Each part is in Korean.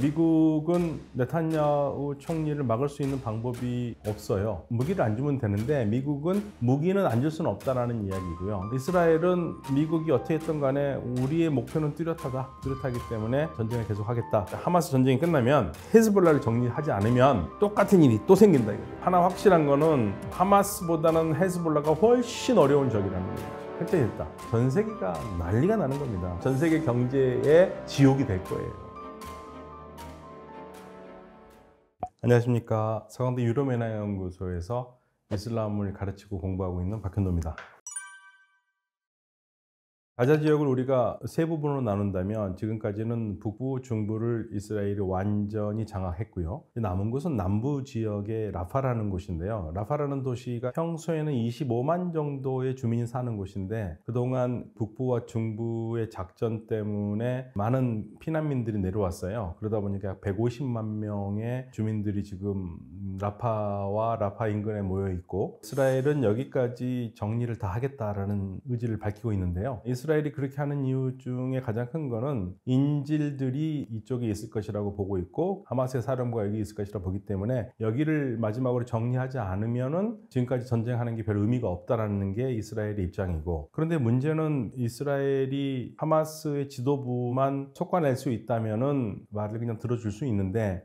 미국은 네탄야후 총리를 막을 수 있는 방법이 없어요. 무기를 안 주면 되는데 미국은 무기는 안 줄 수는 없다라는 이야기고요. 이스라엘은 미국이 어떻게 했던 간에 우리의 목표는 뚜렷하기 때문에 전쟁을 계속하겠다. 하마스 전쟁이 끝나면 헤즈볼라를 정리하지 않으면 똑같은 일이 또 생긴다 이거죠. 하나 확실한 거는 하마스보다는 헤즈볼라가 훨씬 어려운 적이라는 거예요. 획득했다. 전 세계가 난리가 나는 겁니다. 전 세계 경제의 지옥이 될 거예요. 안녕하십니까. 서강대 유럽연합연구소에서 이슬람을 가르치고 공부하고 있는 박현도입니다. 가자 지역을 우리가 세 부분으로 나눈다면 지금까지는 북부, 중부를 이스라엘이 완전히 장악했고요. 남은 곳은 남부 지역의 라파라는 곳인데요. 라파라는 도시가 평소에는 25만 정도의 주민이 사는 곳인데 그동안 북부와 중부의 작전 때문에 많은 피난민들이 내려왔어요. 그러다 보니까 150만 명의 주민들이 지금 라파와 라파 인근에 모여 있고 이스라엘은 여기까지 정리를 다 하겠다라는 의지를 밝히고 있는데요. 이스라엘이 그렇게 하는 이유 중에 가장 큰 거는 인질들이 이쪽에 있을 것이라고 보고 있고 하마스의 사령부가 여기 있을 것이라고 보기 때문에 여기를 마지막으로 정리하지 않으면은 지금까지 전쟁하는 게 별 의미가 없다라는 게 이스라엘의 입장이고, 그런데 문제는 이스라엘이 하마스의 지도부만 촉과낼 수 있다면은 말을 그냥 들어줄 수 있는데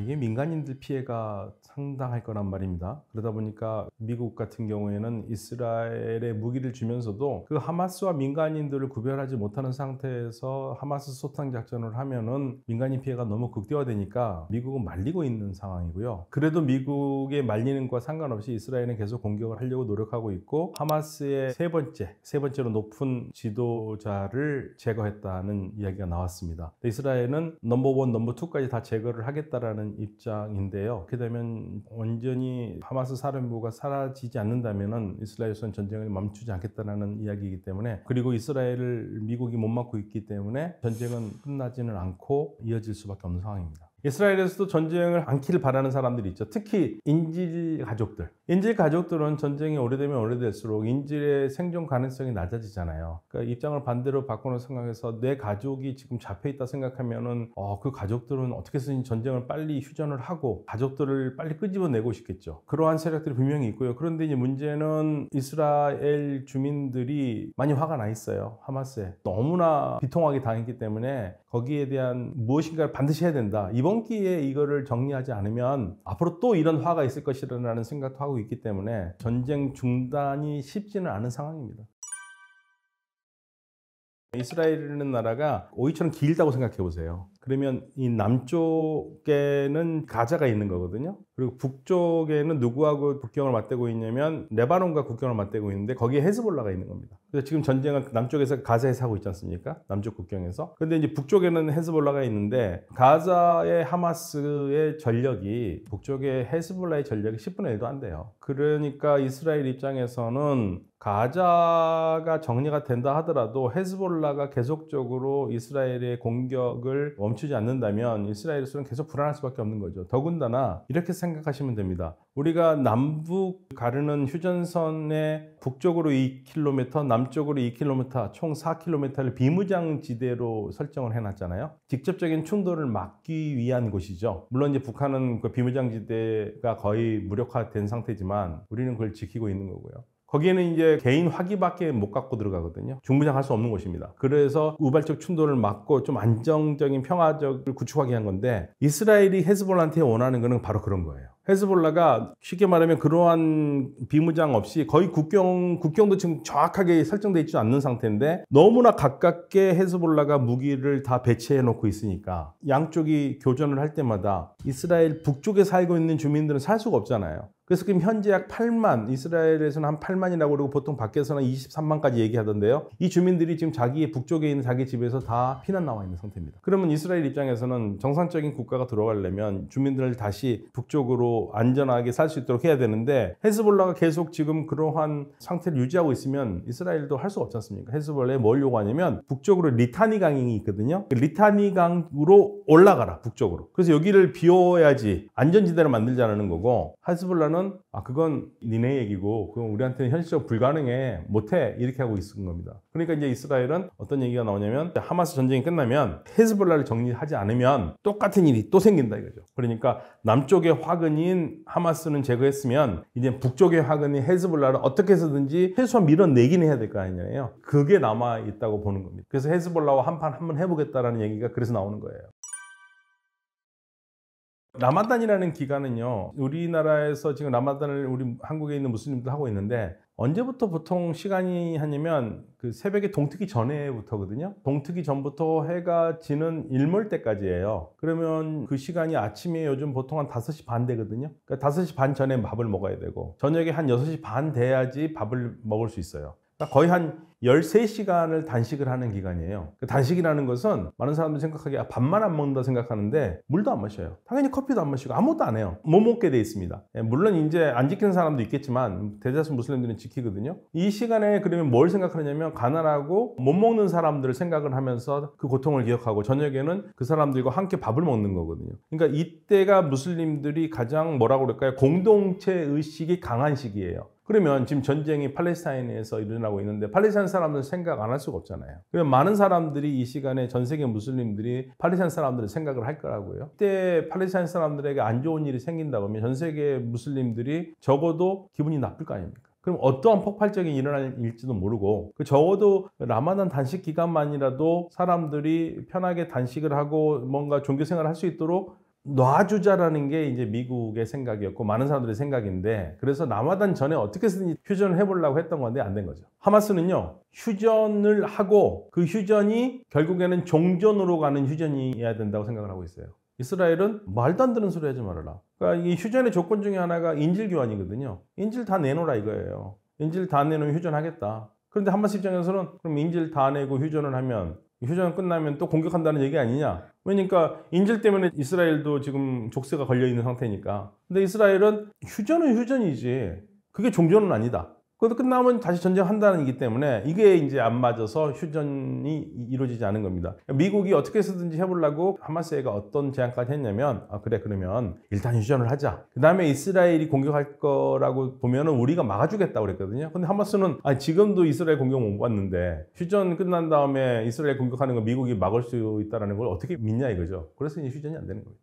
이게 민간인들 피해가 상당할 거란 말입니다. 그러다 보니까 미국 같은 경우에는 이스라엘에 무기를 주면서도 그 하마스와 민간인들을 구별하지 못하는 상태에서 하마스 소탕 작전을 하면은 민간인 피해가 너무 극대화되니까 미국은 말리고 있는 상황이고요. 그래도 미국의 말리는 것과 상관없이 이스라엘은 계속 공격을 하려고 노력하고 있고 하마스의 세 번째로 높은 지도자를 제거했다는 이야기가 나왔습니다. 이스라엘은 넘버 1, 넘버 2까지 다 제거를 하겠다라는 입장인데요. 그렇게 되면 완전히 하마스 사령부가 사라지지 않는다면은 이스라엘에서는 전쟁을 멈추지 않겠다는 이야기이기 때문에, 그리고 이스라엘을 미국이 못 막고 있기 때문에 전쟁은 끝나지는 않고 이어질 수밖에 없는 상황입니다. 이스라엘에서도 전쟁을 않기를 바라는 사람들이 있죠. 특히 인질 가족들은 전쟁이 오래되면 오래될수록 인질의 생존 가능성이 낮아지잖아요. 그러니까 입장을 반대로 바꾸는 생각에서 내 가족이 지금 잡혀있다 생각하면은 그 가족들은 어떻게 해서든 전쟁을 빨리 휴전을 하고 가족들을 빨리 끄집어내고 싶겠죠. 그러한 세력들이 분명히 있고요. 그런데 이제 문제는 이스라엘 주민들이 많이 화가 나 있어요. 하마스에 너무나 비통하게 당했기 때문에 거기에 대한 무엇인가를 반드시 해야 된다. 이번 기회에 이거를 정리하지 않으면 앞으로 또 이런 화가 있을 것이라는 생각도 하고 있기 때문에 전쟁 중단이 쉽지는 않은 상황입니다. 이스라엘이라는 나라가 오이처럼 길다고 생각해 보세요. 그러면 이 남쪽에는 가자가 있는 거거든요. 그리고 북쪽에는 누구하고 국경을 맞대고 있냐면 레바논과 국경을 맞대고 있는데 거기에 헤즈볼라가 있는 겁니다. 그래서 지금 전쟁은 남쪽에서 가자에서 하고 있지 않습니까? 남쪽 국경에서. 근데 이제 북쪽에는 헤즈볼라가 있는데 가자의 하마스의 전력이 북쪽의 헤즈볼라의 전력이 10분의 1도 안 돼요. 그러니까 이스라엘 입장에서는 가자가 정리가 된다 하더라도 헤즈볼라가 계속적으로 이스라엘의 공격을 멈추지 않는다면 이스라엘에서는 계속 불안할 수밖에 없는 거죠. 더군다나 이렇게 생각하시면 됩니다. 우리가 남북 가르는 휴전선의 북쪽으로 2km, 남쪽으로 2km, 총 4km를 비무장지대로 설정을 해놨잖아요. 직접적인 충돌을 막기 위한 곳이죠. 물론 이제 북한은 그 비무장지대가 거의 무력화된 상태지만 우리는 그걸 지키고 있는 거고요. 거기에는 이제 개인 화기밖에 못 갖고 들어가거든요. 중무장할 수 없는 곳입니다. 그래서 우발적 충돌을 막고 좀 안정적인 평화적을 구축하기 위한 건데 이스라엘이 헤즈볼라한테 원하는 거는 바로 그런 거예요. 헤즈볼라가 쉽게 말하면 그러한 비무장 없이 거의 국경도 지금 정확하게 설정되어 있지 않는 상태인데 너무나 가깝게 헤즈볼라가 무기를 다 배치해 놓고 있으니까 양쪽이 교전을 할 때마다 이스라엘 북쪽에 살고 있는 주민들은 살 수가 없잖아요. 그래서 지금 현재 약 8만, 이스라엘에서는 한 8만이라고 그러고 보통 밖에서는 23만까지 얘기하던데요. 이 주민들이 지금 자기의 북쪽에 있는 자기 집에서 다 피난 나와 있는 상태입니다. 그러면 이스라엘 입장에서는 정상적인 국가가 들어가려면 주민들을 다시 북쪽으로 안전하게 살 수 있도록 해야 되는데 헤즈볼라가 계속 지금 그러한 상태를 유지하고 있으면 이스라엘도 할 수 없지 않습니까? 헤즈볼라에 뭘 요구하냐면 북쪽으로 리타니 강이 있거든요. 리타니 강으로 올라가라, 북쪽으로. 그래서 여기를 비워야지 안전지대를 만들자는 거고 헤즈볼라는 이스라엘은 그건 니네 얘기고 그건 우리한테는 현실적으로 불가능해, 못해, 이렇게 하고 있는 겁니다. 그러니까 이제 이스라엘은 어떤 얘기가 나오냐면 하마스 전쟁이 끝나면 헤즈볼라를 정리하지 않으면 똑같은 일이 또 생긴다 이거죠. 그러니까 남쪽의 화근인 하마스는 제거했으면 이제 북쪽의 화근인 헤즈볼라를 어떻게 해서든지 최소한 밀어내긴 해야 될 거 아니에요. 그게 남아 있다고 보는 겁니다. 그래서 헤즈볼라와 한번 해보겠다라는 얘기가 그래서 나오는 거예요. 라마단이라는 기간은요, 우리나라에서 지금 라마단을 우리 한국에 있는 무슬림들 하고 있는데, 언제부터 보통 시간이 하냐면 그 새벽에 동트기 전에부터거든요. 동트기 전부터 해가 지는 일몰 때까지예요. 그러면 그 시간이 아침에 요즘 보통 한 5시 반 되거든요. 그러니까 5시 반 전에 밥을 먹어야 되고 저녁에 한 6시 반 돼야지 밥을 먹을 수 있어요. 그러니까 거의 한 13시간을 단식을 하는 기간이에요. 단식이라는 것은 많은 사람들이 생각하기에 밥만 안 먹는다 생각하는데 물도 안 마셔요. 당연히 커피도 안 마시고 아무것도 안 해요. 못 먹게 돼 있습니다. 물론 이제 안 지키는 사람도 있겠지만 대다수 무슬림들은 지키거든요. 이 시간에 그러면 뭘 생각하느냐면 가난하고 못 먹는 사람들을 생각을 하면서 그 고통을 기억하고 저녁에는 그 사람들과 함께 밥을 먹는 거거든요. 그러니까 이때가 무슬림들이 가장 뭐라고 그럴까요? 공동체 의식이 강한 시기예요. 그러면 지금 전쟁이 팔레스타인에서 일어나고 있는데 팔레스타인 사람들은 생각 안 할 수가 없잖아요. 그러면 많은 사람들이 이 시간에 전 세계 무슬림들이 팔레스타인 사람들을 생각을 할 거라고요. 그때 팔레스타인 사람들에게 안 좋은 일이 생긴다고 하면 전 세계 무슬림들이 적어도 기분이 나쁠 거 아닙니까? 그럼 어떠한 폭발적인 일어날 일지도 모르고 적어도 라마단 단식 기간만이라도 사람들이 편하게 단식을 하고 뭔가 종교 생활을 할 수 있도록 놔주자라는 게 이제 미국의 생각이었고 많은 사람들의 생각인데, 그래서 라마단 전에 어떻게 해서든지 휴전을 해보려고 했던 건데 안 된 거죠. 하마스는요, 휴전을 하고 그 휴전이 결국에는 종전으로 가는 휴전이어야 된다고 생각을 하고 있어요. 이스라엘은 말도 안 되는 소리 하지 말아라. 그러니까 이 휴전의 조건 중에 하나가 인질 교환이거든요. 인질 다 내놓으라 이거예요. 인질 다 내놓으면 휴전하겠다. 그런데 하마스 입장에서는 그럼 인질 다 내고 휴전을 하면 휴전 끝나면 또 공격한다는 얘기 아니냐? 그러니까 인질 때문에 이스라엘도 지금 족쇄가 걸려있는 상태니까. 근데 이스라엘은 휴전은 휴전이지 그게 종전은 아니다. 그것도 끝나면 다시 전쟁한다는 얘기 때문에 이게 이제 안 맞아서 휴전이 이루어지지 않은 겁니다. 미국이 어떻게 해서든지 해보려고 하마스가 어떤 제안까지 했냐면 그래 그러면 일단 휴전을 하자. 그 다음에 이스라엘이 공격할 거라고 보면은 우리가 막아주겠다고 그랬거든요. 근데 하마스는 지금도 이스라엘 공격 못 받는데 휴전 끝난 다음에 이스라엘 공격하는 거 미국이 막을 수 있다는 걸 어떻게 믿냐 이거죠. 그래서 이제 휴전이 안 되는 거예요.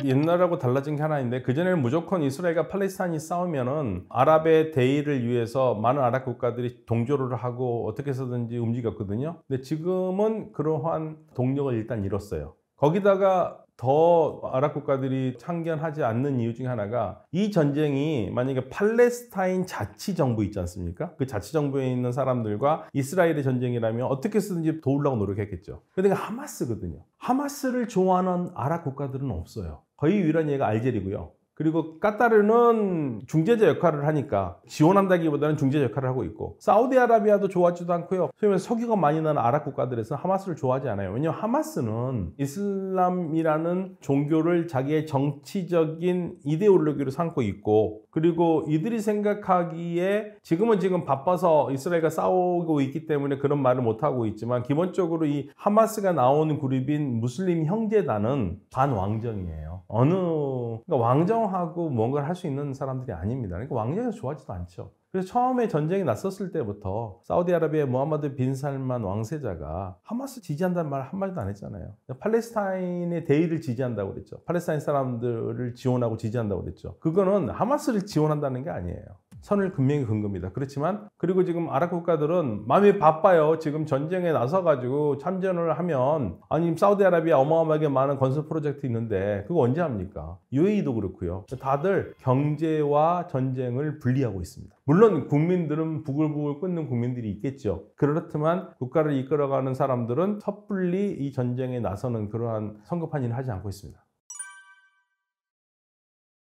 옛날하고 달라진 게 하나 있는데 그전에는 무조건 이스라엘과 팔레스타인이 싸우면은 아랍의 대의를 위해서 많은 아랍 국가들이 동조를 하고 어떻게 해서든지 움직였거든요. 근데 지금은 그러한 동력을 일단 잃었어요. 거기다가 더 아랍 국가들이 참견하지 않는 이유 중에 하나가 이 전쟁이 만약에 팔레스타인 자치정부 있지 않습니까? 그 자치정부에 있는 사람들과 이스라엘의 전쟁이라면 어떻게 해서든지 도우려고 노력했겠죠. 그러니까 하마스거든요. 하마스를 좋아하는 아랍 국가들은 없어요. 거의 유일한 예가 알제리고요. 그리고 까타르는 중재자 역할을 하니까 지원한다기보다는 중재자 역할을 하고 있고, 사우디아라비아도 좋아하지도 않고요. 소위 말해서 석유가 많이 나는 아랍 국가들에서 하마스를 좋아하지 않아요. 왜냐하면 하마스는 이슬람이라는 종교를 자기의 정치적인 이데올로기로 삼고 있고, 그리고 이들이 생각하기에 지금 바빠서 이스라엘과 싸우고 있기 때문에 그런 말을 못하고 있지만 기본적으로 이 하마스가 나오는 그룹인 무슬림 형제단은 반왕정이에요. 그러니까 왕정하고 뭔가를 할 수 있는 사람들이 아닙니다. 그러니까 왕정에서 좋아하지도 않죠. 그래서 처음에 전쟁이 났었을 때부터 사우디아라비아의 무함마드 빈 살만 왕세자가 하마스 지지한다는 말 한마디도 안 했잖아요. 팔레스타인의 대의를 지지한다고 그랬죠. 팔레스타인 사람들을 지원하고 지지한다고 그랬죠. 그거는 하마스를 지원한다는 게 아니에요. 선을 분명히 긋은 겁니다. 그렇지만 그리고 지금 아랍 국가들은 마음이 바빠요. 지금 전쟁에 나서가지고 참전을 하면 사우디아라비아 어마어마하게 많은 건설 프로젝트 있는데 그거 언제 합니까? UAE도 그렇고요. 다들 경제와 전쟁을 분리하고 있습니다. 물론 국민들은 부글부글 끓는 국민들이 있겠죠. 그렇지만 국가를 이끌어가는 사람들은 섣불리 이 전쟁에 나서는 그러한 성급한 일을 하지 않고 있습니다.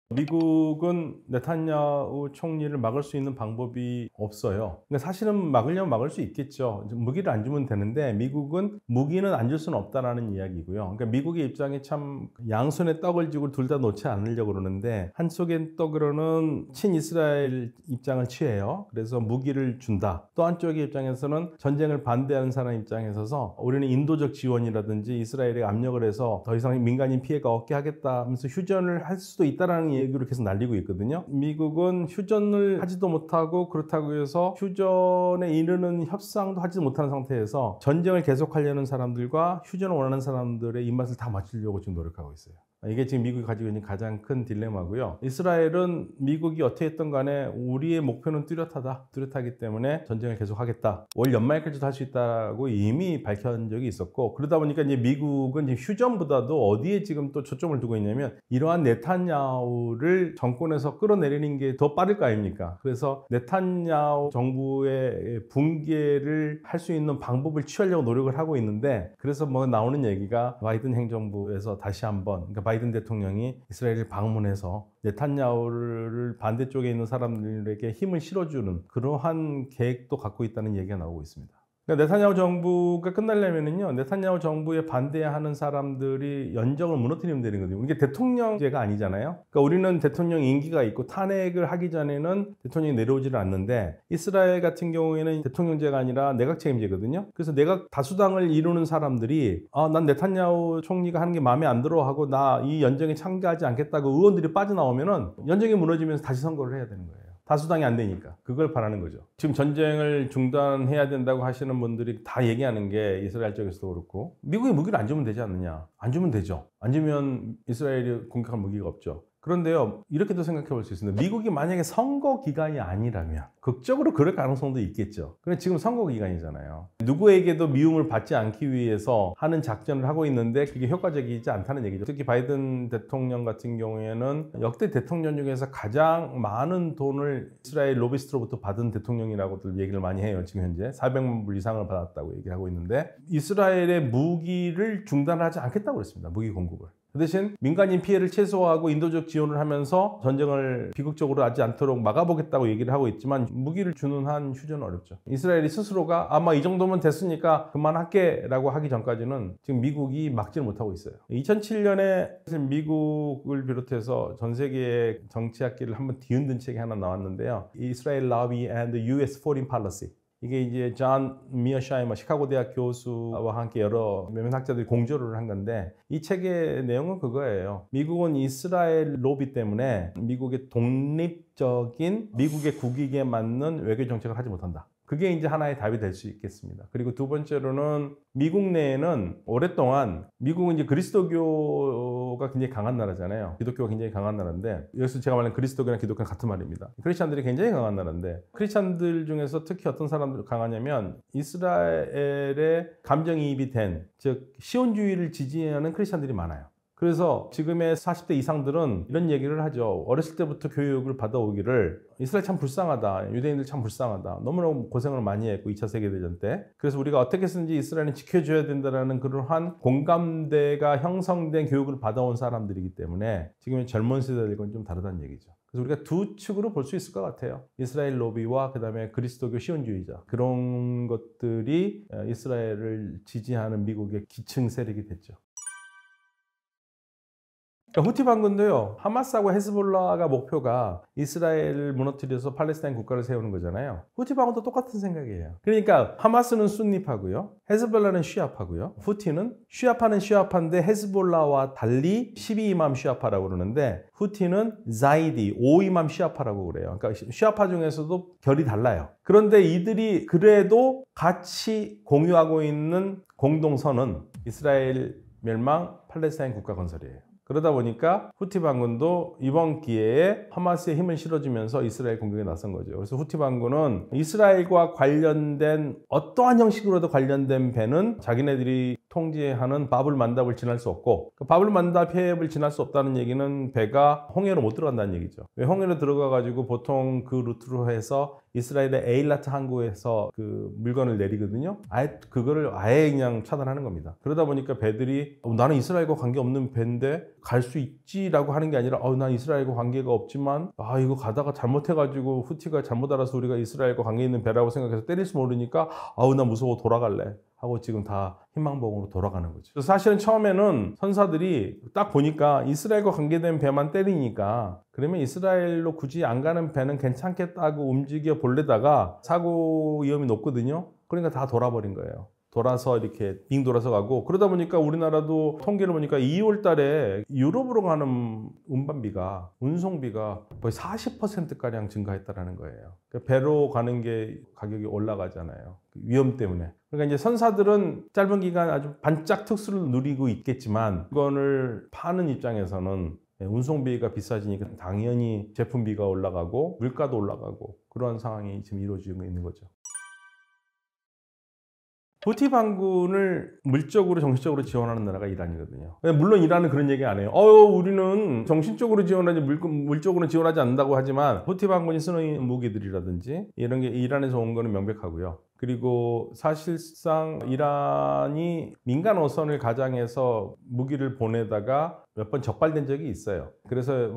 미국은 네탄야후 총리를 막을 수 있는 방법이 없어요. 그러니까 사실은 막으려면 막을 수 있겠죠. 무기를 안 주면 되는데 미국은 무기는 안 줄 수는 없다라는 이야기고요. 그러니까 미국의 입장이 참 양손에 떡을 쥐고 둘 다 놓지 않으려고 그러는데 한쪽엔 떡으로는 친이스라엘 입장을 취해요. 그래서 무기를 준다. 또 한쪽의 입장에서는 전쟁을 반대하는 사람 입장에 서서 우리는 인도적 지원이라든지 이스라엘에 압력을 해서 더 이상 민간인 피해가 없게 하겠다 하면서 휴전을 할 수도 있다라는 얘기를 계속 날리고 있거든요. 미국은 휴전을 하지도 못하고 그렇다고 해서 휴전에 이르는 협상도 하지 못하는 상태에서 전쟁을 계속하려는 사람들과 휴전을 원하는 사람들의 입맛을 다 맞추려고 지금 노력하고 있어요. 이게 지금 미국이 가지고 있는 가장 큰 딜레마고요. 이스라엘은 미국이 어떻게 했든 간에 우리의 목표는 뚜렷하다. 뚜렷하기 때문에 전쟁을 계속하겠다. 올 연말까지도 할 수 있다고 이미 밝힌 적이 있었고 그러다 보니까 이제 미국은 지금 휴전보다도 어디에 지금 또 초점을 두고 있냐면 이러한 네탄야후를 정권에서 끌어내리는 게 더 빠를 거 아닙니까? 그래서 네탄야후 정부의 붕괴를 할 수 있는 방법을 취하려고 노력을 하고 있는데 그래서 뭐 나오는 얘기가 바이든 행정부에서 다시 한번 그러니까 바이든 대통령이 이스라엘을 방문해서 네탄야후를 반대쪽에 있는 사람들에게 힘을 실어주는 그러한 계획도 갖고 있다는 얘기가 나오고 있습니다. 그러니까 네탄야후 정부가 끝나려면은요, 네탄야후 정부에 반대하는 사람들이 연정을 무너뜨리면 되는 거거든요. 이게 대통령제가 아니잖아요. 그러니까 우리는 대통령 임기가 있고 탄핵을 하기 전에는 대통령이 내려오지를 않는데 이스라엘 같은 경우에는 대통령제가 아니라 내각 책임제거든요. 그래서 내각 다수당을 이루는 사람들이 난 네탄야후 총리가 하는 게 마음에 안 들어 하고 나 이 연정에 참가하지 않겠다고 의원들이 빠져나오면은 연정이 무너지면서 다시 선거를 해야 되는 거예요. 다수당이 안 되니까 그걸 바라는 거죠. 지금 전쟁을 중단해야 된다고 하시는 분들이 다 얘기하는 게 이스라엘 쪽에서도 그렇고 미국이 무기를 안 주면 되지 않느냐. 안 주면 되죠. 안 주면 이스라엘이 공격할 무기가 없죠. 그런데요, 이렇게도 생각해 볼 수 있습니다. 미국이 만약에 선거 기간이 아니라면 극적으로 그럴 가능성도 있겠죠. 그런데 지금 선거 기간이잖아요. 누구에게도 미움을 받지 않기 위해서 하는 작전을 하고 있는데 그게 효과적이지 않다는 얘기죠. 특히 바이든 대통령 같은 경우에는 역대 대통령 중에서 가장 많은 돈을 이스라엘 로비스트로부터 받은 대통령이라고들 얘기를 많이 해요. 지금 현재 400만 불 이상을 받았다고 얘기를 하고 있는데 이스라엘의 무기를 중단하지 않겠다고 그랬습니다. 무기 공급을. 그 대신 민간인 피해를 최소화하고 인도적 지원을 하면서 전쟁을 비극적으로 하지 않도록 막아보겠다고 얘기를 하고 있지만 무기를 주는 한 휴전은 어렵죠. 이스라엘이 스스로가 아마 이 정도면 됐으니까 그만할게 라고 하기 전까지는 지금 미국이 막지를 못하고 있어요. 2007년에 미국을 비롯해서 전 세계의 정치학계를 한번 뒤흔든 책이 하나 나왔는데요. Israel Lobby and the US Foreign Policy. 이게 이제 존 미어샤이머 시카고 대학 교수와 함께 여러 몇몇 학자들이 공조를 한 건데 이 책의 내용은 그거예요. 미국은 이스라엘 로비 때문에 미국의 독립적인 미국의 국익에 맞는 외교 정책을 하지 못한다. 그게 이제 하나의 답이 될 수 있겠습니다. 그리고 두 번째로는 미국 내에는 오랫동안 미국은 이제 그리스도교가 굉장히 강한 나라잖아요. 기독교가 굉장히 강한 나라인데 여기서 제가 말하는 그리스도교랑 기독교는 같은 말입니다. 크리스찬들이 굉장히 강한 나라인데 크리스찬들 중에서 특히 어떤 사람들이 강하냐면 이스라엘에 감정이입이 된 즉 시온주의를 지지하는 크리스찬들이 많아요. 그래서 지금의 40대 이상들은 이런 얘기를 하죠. 어렸을 때부터 교육을 받아오기를 이스라엘 참 불쌍하다. 유대인들 참 불쌍하다. 너무너무 고생을 많이 했고 2차 세계대전 때. 그래서 우리가 어떻게 해서든지 이스라엘은 지켜줘야 된다는 그러한 공감대가 형성된 교육을 받아온 사람들이기 때문에 지금의 젊은 세대들과는 좀 다르다는 얘기죠. 그래서 우리가 두 축으로 볼 수 있을 것 같아요. 이스라엘 로비와 그다음에 그리스도교 시온주의자. 그런 것들이 이스라엘을 지지하는 미국의 기층 세력이 됐죠. 그러니까 후티 반군도요. 하마스하고 헤즈볼라가 목표가 이스라엘을 무너뜨려서 팔레스타인 국가를 세우는 거잖아요. 후티 반군도 똑같은 생각이에요. 그러니까 하마스는 순립하고요. 헤즈볼라는 쉬아파고요. 후티는 쉬아파는 쉬아파인데 헤즈볼라와 달리 12이맘 쉬아파라고 그러는데 후티는 자이디 5이맘 쉬아파라고 그래요. 그러니까 쉬아파 중에서도 결이 달라요. 그런데 이들이 그래도 같이 공유하고 있는 공동선은 이스라엘 멸망, 팔레스타인 국가 건설이에요. 그러다 보니까 후티 반군도 이번 기회에 하마스에 힘을 실어주면서 이스라엘 공격에 나선 거죠. 그래서 후티 반군은 이스라엘과 관련된 어떠한 형식으로도 관련된 배는 자기네들이 통제하는 바블 만답을 지날 수 없고 그 바블 만답 해협을 지날 수 없다는 얘기는 배가 홍해로 못 들어간다는 얘기죠. 왜 홍해로 들어가가지고 보통 그 루트로 해서 이스라엘의 에일라트 항구에서 그 물건을 내리거든요. 그거를 아예 그냥 차단하는 겁니다. 그러다 보니까 배들이 나는 이스라엘과 관계없는 배인데 갈 수 있지라고 하는 게 아니라 난 이스라엘과 관계가 없지만 이거 가다가 잘못해가지고 후티가 잘못 알아서 우리가 이스라엘과 관계 있는 배라고 생각해서 때릴 수 모르니까 나 무서워 돌아갈래 하고 지금 다 희망봉으로 돌아가는 거죠. 그래서 사실은 처음에는 선사들이 딱 보니까 이스라엘과 관계된 배만 때리니까 그러면 이스라엘로 굳이 안 가는 배는 괜찮겠다고 움직여 볼래다가 사고 위험이 높거든요. 그러니까 다 돌아버린 거예요. 돌아서 이렇게 빙 돌아서 가고, 그러다 보니까 우리나라도 통계를 보니까 2월 달에 유럽으로 가는 운반비가, 운송비가 거의 40%가량 증가했다는 거예요. 그러니까 배로 가는 게 가격이 올라가잖아요. 위험 때문에. 그러니까 이제 선사들은 짧은 기간 아주 반짝 특수를 누리고 있겠지만, 이거를 파는 입장에서는 운송비가 비싸지니까 당연히 제품비가 올라가고 물가도 올라가고 그런 상황이 지금 이루어지고 있는 거죠. 후티 반군을 물적으로 정신적으로 지원하는 나라가 이란이거든요. 물론 이란은 그런 얘기 안 해요. 우리는 정신적으로 지원하지 물적으로 지원하지 않는다고 하지만 후티 반군이 쓰는 무기들이라든지 이런 게 이란에서 온 거는 명백하고요. 그리고 사실상 이란이 민간 어선을 가장해서 무기를 보내다가 몇 번 적발된 적이 있어요. 그래서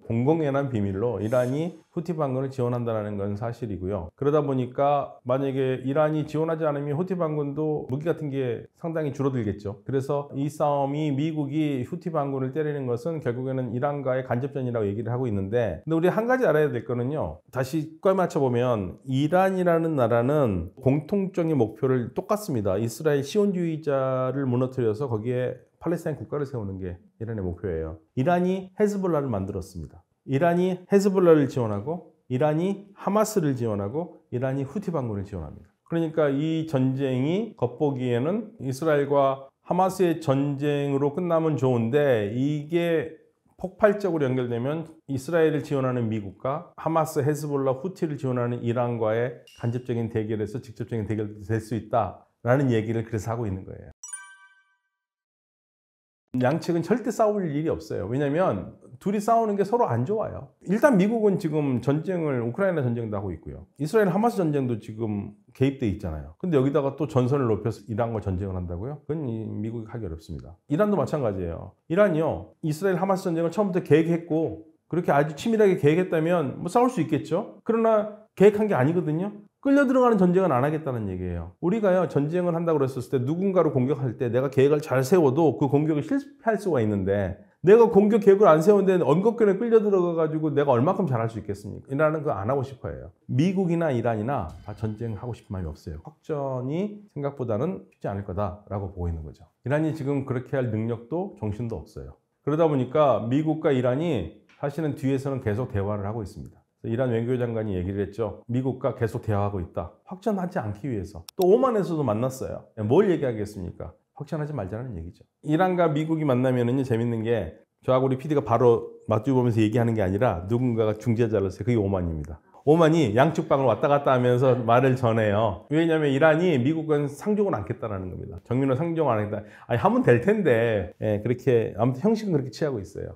공공연한 비밀로 이란이 후티 반군을 지원한다는 건 사실이고요. 그러다 보니까 만약에 이란이 지원하지 않으면 후티 반군도 무기 같은 게 상당히 줄어들겠죠. 그래서 이 싸움이 미국이 후티 반군을 때리는 것은 결국에는 이란과의 간접전이라고 얘기를 하고 있는데, 근데 우리 한 가지 알아야 될 거는요. 다시 꿰 맞춰보면 이란이라는 나라는 공통적인 목표를 똑같습니다. 이스라엘 시온주의자를 무너뜨려서 거기에 팔레스타인 국가를 세우는 게 이란의 목표예요. 이란이 헤즈볼라를 만들었습니다. 이란이 헤즈볼라를 지원하고, 이란이 하마스를 지원하고, 이란이 후티 반군을 지원합니다. 그러니까 이 전쟁이 겉보기에는 이스라엘과 하마스의 전쟁으로 끝나면 좋은데, 이게 폭발적으로 연결되면 이스라엘을 지원하는 미국과 하마스, 헤즈볼라, 후티를 지원하는 이란과의 간접적인 대결에서 직접적인 대결이 될 수 있다라는 얘기를 그래서 하고 있는 거예요. 양측은 절대 싸울 일이 없어요. 왜냐하면 둘이 싸우는 게 서로 안 좋아요. 일단 미국은 지금 전쟁을 우크라이나 전쟁도 하고 있고요. 이스라엘 하마스 전쟁도 지금 개입돼 있잖아요. 근데 여기다가 또 전선을 높여서 이란과 전쟁을 한다고요? 그건 미국이 하기 어렵습니다. 이란도 마찬가지예요. 이란이요, 이스라엘 하마스 전쟁을 처음부터 계획했고 그렇게 아주 치밀하게 계획했다면 싸울 수 있겠죠. 그러나 계획한 게 아니거든요. 끌려 들어가는 전쟁은 안 하겠다는 얘기예요. 우리가요, 전쟁을 한다고 그랬을 때 누군가를 공격할 때 내가 계획을 잘 세워도 그 공격이 실패할 수가 있는데, 내가 공격 계획을 안 세웠는데 언급견에 끌려 들어가가지고 내가 얼마큼 잘할 수 있겠습니까? 이란은 그거 안 하고 싶어 해요. 미국이나 이란이나 다 전쟁하고 싶은 마음이 없어요. 확전이 생각보다는 쉽지 않을 거다라고 보고 있는 거죠. 이란이 지금 그렇게 할 능력도 정신도 없어요. 그러다 보니까 미국과 이란이 사실은 뒤에서는 계속 대화를 하고 있습니다. 이란 외교장관이 얘기를 했죠. 미국과 계속 대화하고 있다. 확전하지 않기 위해서. 또 오만에서도 만났어요. 뭘 얘기하겠습니까? 확전하지 말자는 얘기죠. 이란과 미국이 만나면은 재밌는 게, 저하고 우리 PD가 바로 맞추어 보면서 얘기하는 게 아니라 누군가가 중재자를 써요. 그게 오만입니다. 오만이 양측 방을 왔다 갔다 하면서 말을 전해요. 왜냐하면 이란이 미국은 상종을 않겠다라는 겁니다. 정면으로 상종 안 하겠다. 하면 될 텐데. 그렇게 아무튼 형식은 그렇게 취하고 있어요.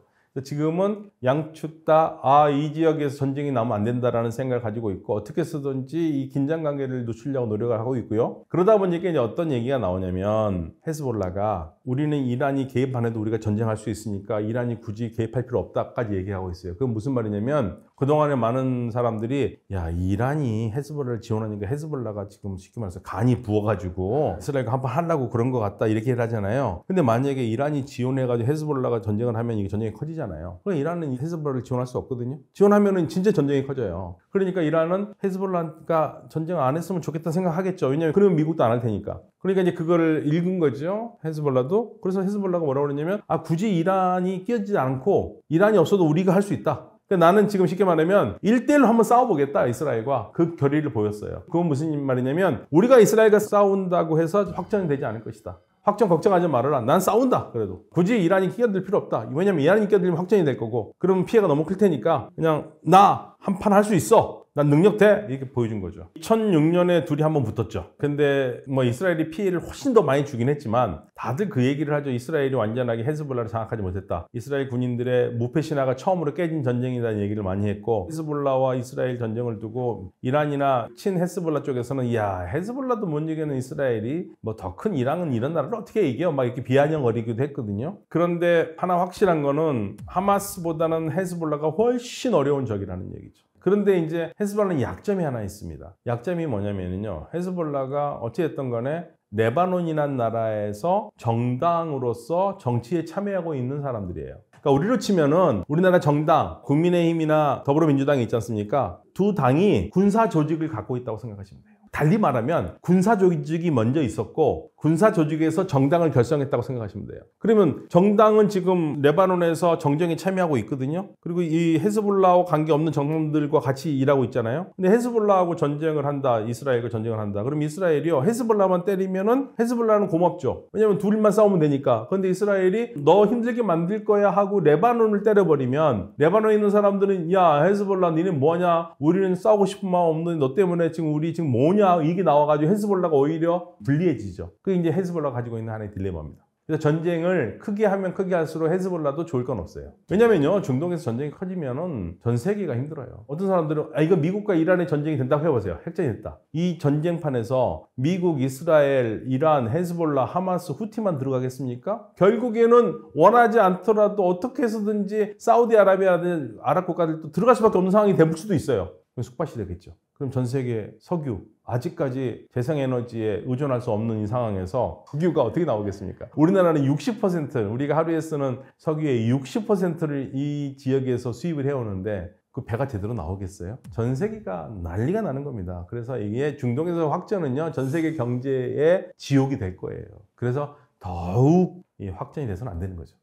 지금은 양측 다 이 지역에서 전쟁이 나면 안 된다라는 생각을 가지고 있고, 어떻게 쓰든지 이 긴장 관계를 늦추려고 노력을 하고 있고요. 그러다 보니까 이제 어떤 얘기가 나오냐면, 헤즈볼라가 우리는 이란이 개입 안 해도 우리가 전쟁할 수 있으니까 이란이 굳이 개입할 필요 없다까지 얘기하고 있어요. 그건 무슨 말이냐면, 그동안에 많은 사람들이 이란이 헤즈볼라를 지원하니까 헤즈볼라가 지금 쉽게 말해서 간이 부어가지고 이스라엘과 한번 하려고 그런 것 같다 이렇게 하잖아요. 근데 만약에 이란이 지원해가지고 헤즈볼라가 전쟁을 하면 이게 전쟁이 커지잖아요. 그럼 이란은 헤즈볼라를 지원할 수 없거든요. 지원하면은 진짜 전쟁이 커져요. 그러니까 이란은 헤즈볼라가 전쟁 안 했으면 좋겠다 생각하겠죠. 왜냐면 그러면 미국도 안 할 테니까. 그러니까 이제 그거를 읽은 거죠. 헤즈볼라도. 그래서 헤즈볼라가 뭐라고 그러냐면, 굳이 이란이 끼어지지 않고 이란이 없어도 우리가 할 수 있다. 그러니까 나는 지금 쉽게 말하면 1대1로 한번 싸워보겠다, 이스라엘과. 그 결의를 보였어요. 그건 무슨 말이냐면, 우리가 이스라엘과 싸운다고 해서 확전이 되지 않을 것이다. 확전 걱정하지 말아라. 난 싸운다. 그래도 굳이 이란이 끼어들 필요 없다. 왜냐면 이란이 끼어들면 확전이 될 거고, 그러면 피해가 너무 클 테니까 그냥 나 한 판 할 수 있어. 난 능력돼 이렇게 보여준 거죠. 2006년에 둘이 한번 붙었죠. 근데 뭐 이스라엘이 피해를 훨씬 더 많이 주긴 했지만 다들 그 얘기를 하죠. 이스라엘이 완전하게 헤즈볼라를 장악하지 못했다. 이스라엘 군인들의 무패 신화가 처음으로 깨진 전쟁이라는 얘기를 많이 했고, 헤즈볼라와 이스라엘 전쟁을 두고 이란이나 친 헤즈볼라 쪽에서는 야, 헤즈볼라도 못 이기는 이스라엘이 뭐 더 큰 이란은 이런 나라를 어떻게 이겨? 막 이렇게 비아냥거리기도 했거든요. 그런데 하나 확실한 거는 하마스보다는 헤즈볼라가 훨씬 어려운 적이라는 얘기죠. 그런데 이제 헤즈볼라는 약점이 하나 있습니다. 약점이 뭐냐면요. 헤즈볼라가 어찌됐든 간에 레바논이라는 나라에서 정당으로서 정치에 참여하고 있는 사람들이에요. 그러니까 우리로 치면은 우리나라 정당, 국민의힘이나 더불어민주당이 있지 않습니까? 두 당이 군사 조직을 갖고 있다고 생각하시면 돼요. 달리 말하면 군사 조직이 먼저 있었고 군사 조직에서 정당을 결성했다고 생각하시면 돼요. 그러면 정당은 지금 레바논에서 정쟁에 참여하고 있거든요. 그리고 이 헤즈볼라와 관계없는 정당들과 같이 일하고 있잖아요. 근데 헤즈볼라하고 전쟁을 한다. 이스라엘과 전쟁을 한다. 그럼 이스라엘이요. 헤즈볼라만 때리면은 헤즈볼라는 고맙죠. 왜냐면 둘만 싸우면 되니까. 그런데 이스라엘이 너 힘들게 만들 거야 하고 레바논을 때려버리면 레바논에 있는 사람들은 야, 헤즈볼라 니네 뭐하냐? 우리는 싸우고 싶은 마음 없는데 너 때문에 지금 우리 지금 뭐냐? 이게 나와가지고 헤즈볼라가 오히려 불리해지죠. 그게 이제 헤즈볼라가 가지고 있는 하나의 딜레마입니다. 그래서 전쟁을 크게 하면 크게 할수록 헤즈볼라도 좋을 건 없어요. 왜냐면요, 중동에서 전쟁이 커지면은 전 세계가 힘들어요. 어떤 사람들은 이거 미국과 이란의 전쟁이 된다고 해보세요. 핵전이 됐다. 이 전쟁판에서 미국, 이스라엘, 이란, 헤즈볼라, 하마스, 후티만 들어가겠습니까? 결국에는 원하지 않더라도 어떻게 해서든지 사우디아라비아라든 아랍 국가들도 들어갈 수밖에 없는 상황이 될 수도 있어요. 숙밭이 되겠죠. 그럼 전 세계 석유, 아직까지 재생에너지에 의존할 수 없는 이 상황에서 석유가 어떻게 나오겠습니까? 우리나라는 60%, 우리가 하루에 쓰는 석유의 60%를 이 지역에서 수입을 해오는데 그 배가 제대로 나오겠어요? 전 세계가 난리가 나는 겁니다. 그래서 이게 중동에서 확전은요, 전 세계 경제의 지옥이 될 거예요. 그래서 더욱 확전이 돼서는 안 되는 거죠.